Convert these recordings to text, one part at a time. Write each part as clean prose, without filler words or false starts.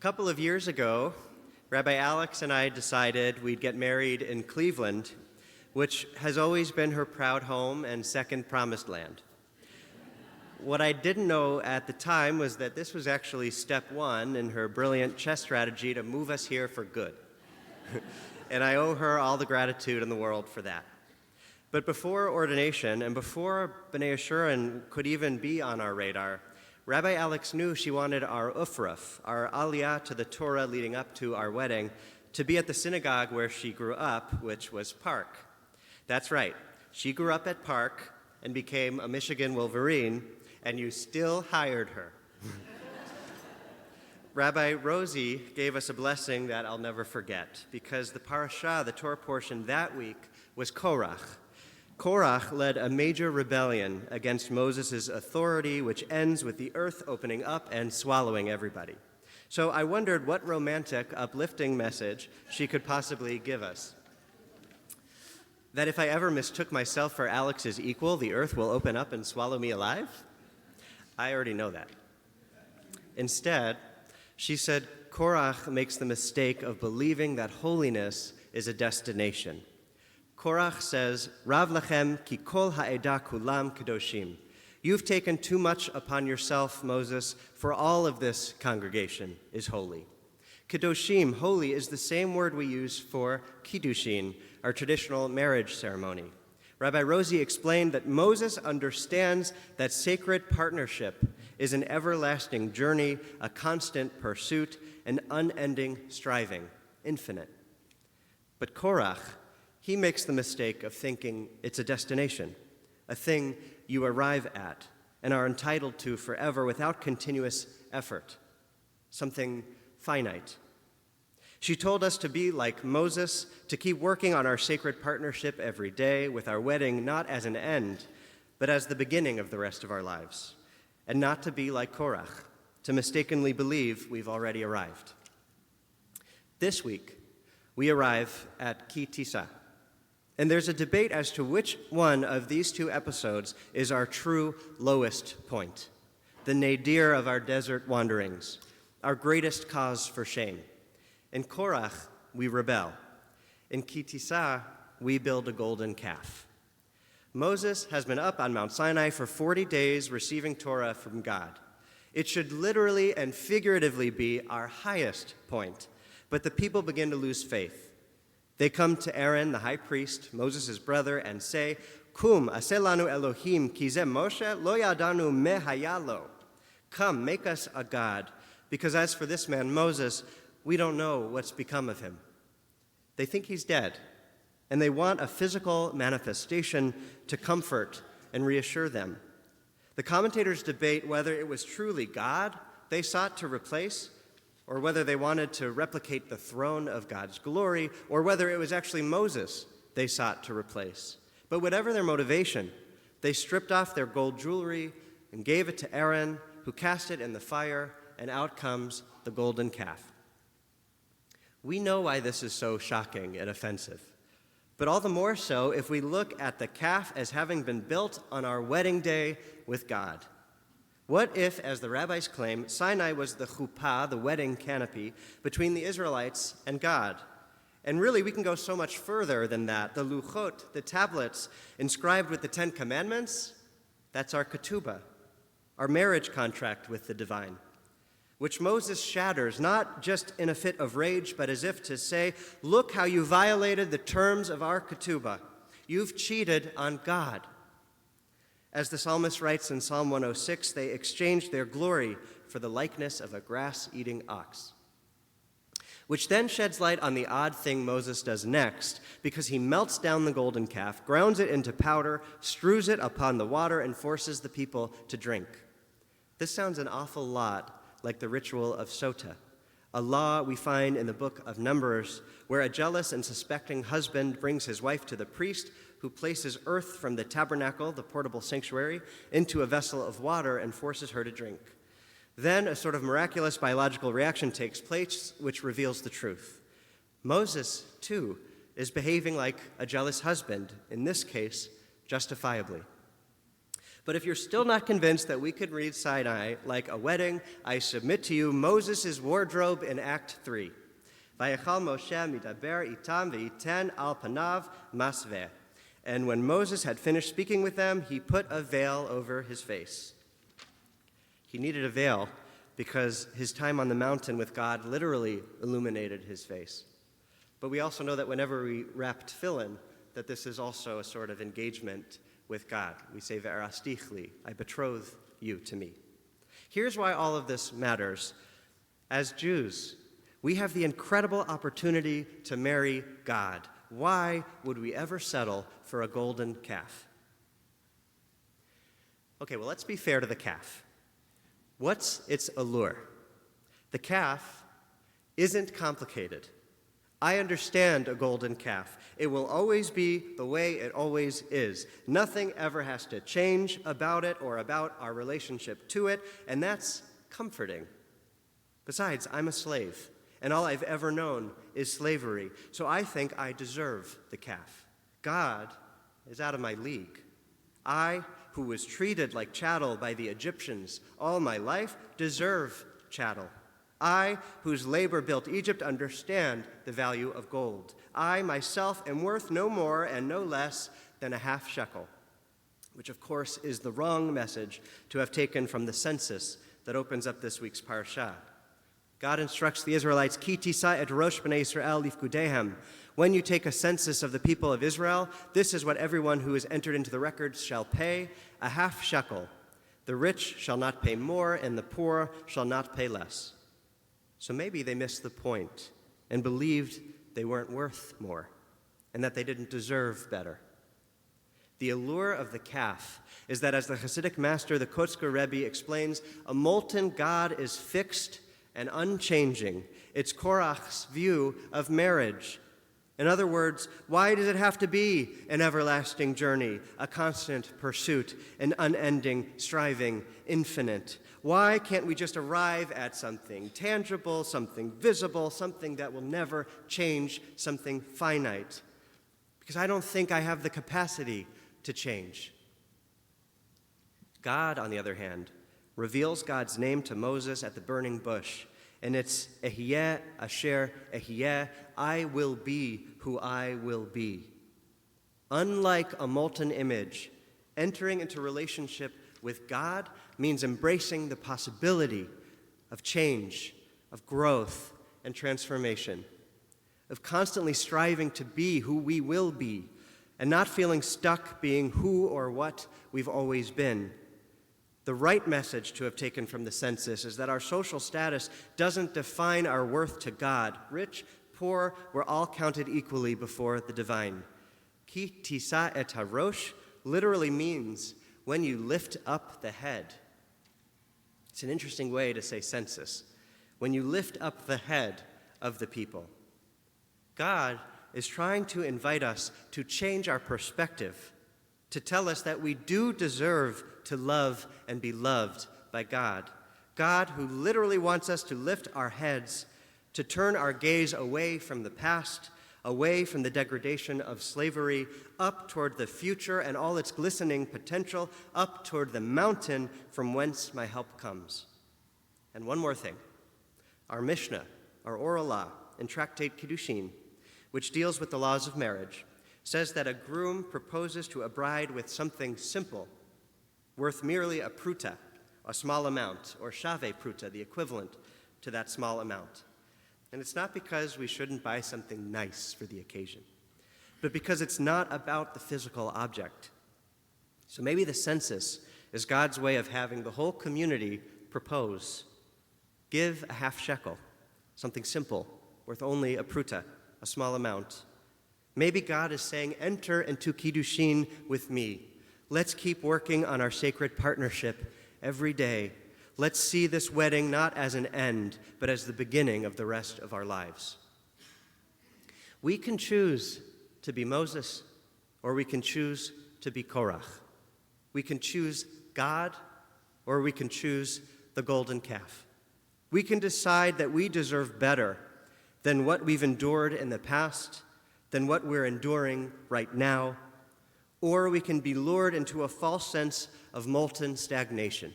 couple of years ago, Rabbi Alex and I decided we'd get married in Cleveland, which has always been her proud home and second promised land. What I didn't know at the time was that this was actually step one in her brilliant chess strategy to move us here for good. And I owe her all the gratitude in the world for that. But before ordination and before B'nai Yeshurun could even be on our radar, Rabbi Alex knew she wanted our ufruf, our aliyah to the Torah leading up to our wedding, to be at the synagogue where she grew up, which was Park. That's right, she grew up at Park and became a Michigan Wolverine, and you still hired her. Rabbi Rosie gave us a blessing that I'll never forget, because the parashah, the Torah portion that week, was Korach. Korach led a major rebellion against Moses' authority, which ends with the earth opening up and swallowing everybody. So I wondered what romantic, uplifting message she could possibly give us. That if I ever mistook myself for Alex's equal, the earth will open up and swallow me alive? I already know that. Instead, she said, Korach makes the mistake of believing that holiness is a destination. Korach says, Rav lachem ki kol ha'edah kulam kedoshim. You've taken too much upon yourself, Moses, for all of this congregation is holy. Kedoshim, holy, is the same word we use for kiddushin, our traditional marriage ceremony. Rabbi Rosie explained that Moses understands that sacred partnership is an everlasting journey, a constant pursuit, an unending striving, infinite. But Korach, he makes the mistake of thinking it's a destination, a thing you arrive at and are entitled to forever without continuous effort, something finite. She told us to be like Moses, to keep working on our sacred partnership every day, with our wedding not as an end, but as the beginning of the rest of our lives, and not to be like Korach, to mistakenly believe we've already arrived. This week, we arrive at Ki Tisa. And there's a debate as to which one of these two episodes is our true lowest point, the nadir of our desert wanderings, our greatest cause for shame. In Korach, we rebel. In Ki Tisa, we build a golden calf. Moses has been up on Mount Sinai for 40 days receiving Torah from God. It should literally and figuratively be our highest point, but the people begin to lose faith. They come to Aaron, the high priest, Moses' brother, and say, Kum, aseh lanu Elohim, ki zeh Moshe lo yadanu me hayalo. Come, make us a god, because as for this man, Moses, we don't know what's become of him. They think he's dead, and they want a physical manifestation to comfort and reassure them. The commentators debate whether it was truly God they sought to replace, or whether they wanted to replicate the throne of God's glory, or whether it was actually Moses they sought to replace. But whatever their motivation, they stripped off their gold jewelry and gave it to Aaron, who cast it in the fire, and out comes the golden calf. We know why this is so shocking and offensive, but all the more so if we look at the calf as having been built on our wedding day with God. What if, as the rabbis claim, Sinai was the chuppah, the wedding canopy, between the Israelites and God? And really, we can go so much further than that. The luchot, the tablets inscribed with the 10 Commandments, that's our ketubah, our marriage contract with the divine, which Moses shatters, not just in a fit of rage, but as if to say, look how you violated the terms of our ketubah. You've cheated on God. As the psalmist writes in Psalm 106, they exchanged their glory for the likeness of a grass-eating ox. Which then sheds light on the odd thing Moses does next, because he melts down the golden calf, grounds it into powder, strews it upon the water, and forces the people to drink. This sounds an awful lot like the ritual of sota, a law we find in the book of Numbers, where a jealous and suspecting husband brings his wife to the priest, who places earth from the tabernacle, the portable sanctuary, into a vessel of water and forces her to drink. Then a sort of miraculous biological reaction takes place, which reveals the truth. Moses, too, is behaving like a jealous husband, in this case, justifiably. But if you're still not convinced that we could read Sinai like a wedding, I submit to you Moses' wardrobe in Act 3. Vayachal Moshe midaber itam ve'iten al panav masveh. And when Moses had finished speaking with them, he put a veil over his face. He needed a veil because his time on the mountain with God literally illuminated his face. But we also know that whenever we wrap tefillin, that this is also a sort of engagement with God. We say, Ve'arastichli, I betroth you to me. Here's why all of this matters. As Jews, we have the incredible opportunity to marry God. Why would we ever settle for a golden calf? Okay, well, let's be fair to the calf. What's its allure? The calf isn't complicated. I understand a golden calf. It will always be the way it always is. Nothing ever has to change about it or about our relationship to it, and that's comforting. Besides, I'm a slave, and all I've ever known is slavery, so I think I deserve the calf. God is out of my league. I, who was treated like chattel by the Egyptians all my life, deserve chattel. I, whose labor built Egypt, understand the value of gold. I, myself, am worth no more and no less than a half shekel, which, of course, is the wrong message to have taken from the census that opens up this week's parashah. God instructs the Israelites, Ki tisa et rosh b'nei Yisrael lifkudehem. When you take a census of the people of Israel, this is what everyone who is entered into the records shall pay, a half shekel. The rich shall not pay more, and the poor shall not pay less. So maybe they missed the point and believed they weren't worth more and that they didn't deserve better. The allure of the calf is that, as the Hasidic master, the Kotzker Rebbe, explains, a molten God is fixed and unchanging. It's Korach's view of marriage. In other words, why does it have to be an everlasting journey, a constant pursuit, an unending striving, infinite? Why can't we just arrive at something tangible, something visible, something that will never change, something finite? Because I don't think I have the capacity to change. God, on the other hand, reveals God's name to Moses at the burning bush. And it's Ehyeh Asher Ehyeh, I will be who I will be. Unlike a molten image, entering into relationship with God means embracing the possibility of change, of growth and transformation, of constantly striving to be who we will be, and not feeling stuck being who or what we've always been. The right message to have taken from the census is that our social status doesn't define our worth to God. Rich, poor, we're all counted equally before the divine. Ki tisa et harosh literally means when you lift up the head. It's an interesting way to say census. When you lift up the head of the people. God is trying to invite us to change our perspective, to tell us that we do deserve to love and be loved by God. God who literally wants us to lift our heads, to turn our gaze away from the past, away from the degradation of slavery, up toward the future and all its glistening potential, up toward the mountain from whence my help comes. And one more thing. Our Mishnah, our oral law, in Tractate Kiddushin, which deals with the laws of marriage, says that a groom proposes to a bride with something simple, worth merely a pruta, a small amount, or shave pruta, the equivalent to that small amount. And it's not because we shouldn't buy something nice for the occasion, but because it's not about the physical object. So maybe the census is God's way of having the whole community propose. Give a half shekel, something simple, worth only a pruta, a small amount. Maybe God is saying, enter into Kiddushin with me. Let's keep working on our sacred partnership every day. Let's see this wedding not as an end, but as the beginning of the rest of our lives. We can choose to be Moses, or we can choose to be Korach. We can choose God, or we can choose the golden calf. We can decide that we deserve better than what we've endured in the past, than what we're enduring right now, or we can be lured into a false sense of molten stagnation,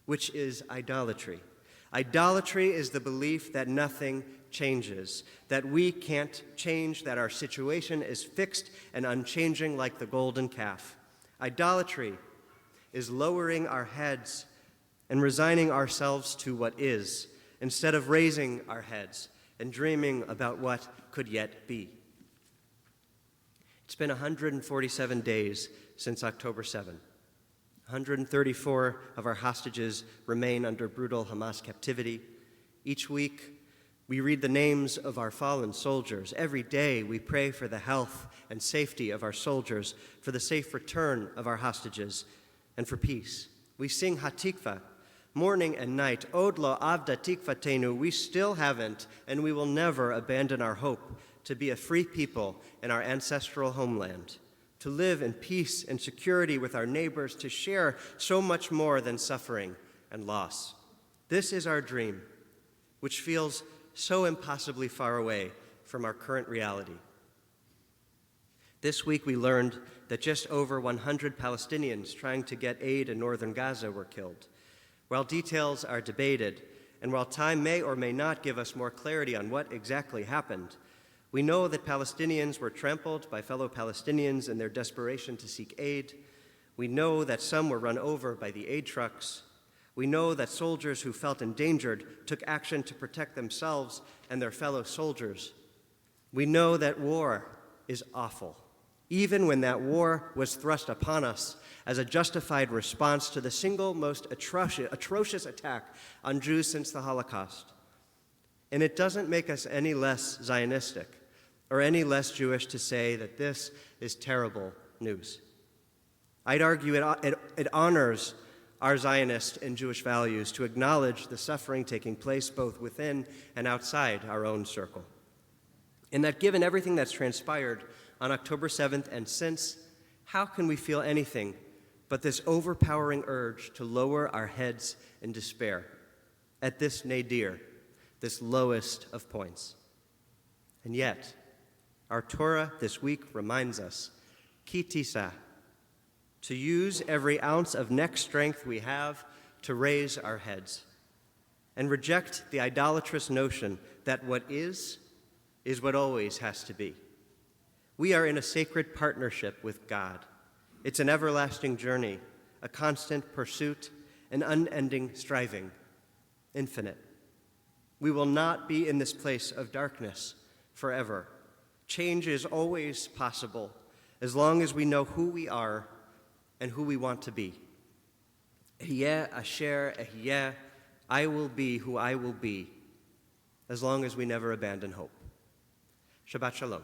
which is idolatry. Idolatry is the belief that nothing changes, that we can't change, that our situation is fixed and unchanging like the golden calf. Idolatry is lowering our heads and resigning ourselves to what is, instead of raising our heads and dreaming about what could yet be. It's been 147 days since October 7. 134 of our hostages remain under brutal Hamas captivity. Each week, we read the names of our fallen soldiers. Every day, we pray for the health and safety of our soldiers, for the safe return of our hostages, and for peace. We sing Hatikva, morning and night, Od lo avda tikvatenu. We still haven't, and we will never abandon our hope to be a free people in our ancestral homeland, to live in peace and security with our neighbors, to share so much more than suffering and loss. This is our dream, which feels so impossibly far away from our current reality. This week we learned that just over 100 Palestinians trying to get aid in northern Gaza were killed. While details are debated, and while time may or may not give us more clarity on what exactly happened, we know that Palestinians were trampled by fellow Palestinians in their desperation to seek aid. We know that some were run over by the aid trucks. We know that soldiers who felt endangered took action to protect themselves and their fellow soldiers. We know that war is awful, even when that war was thrust upon us as a justified response to the single most atrocious attack on Jews since the Holocaust. And it doesn't make us any less Zionistic or any less Jewish to say that this is terrible news. I'd argue it honors our Zionist and Jewish values to acknowledge the suffering taking place both within and outside our own circle. And that given everything that's transpired on October 7th and since, how can we feel anything but this overpowering urge to lower our heads in despair at this nadir, this lowest of points? And yet, our Torah this week reminds us, ki tisa, to use every ounce of neck strength we have to raise our heads and reject the idolatrous notion that what is what always has to be. We are in a sacred partnership with God. It's an everlasting journey, a constant pursuit, an unending striving, infinite. We will not be in this place of darkness forever. Change is always possible as long as we know who we are and who we want to be. Ehyeh asher ehyeh, I will be who I will be, as long as we never abandon hope. Shabbat Shalom.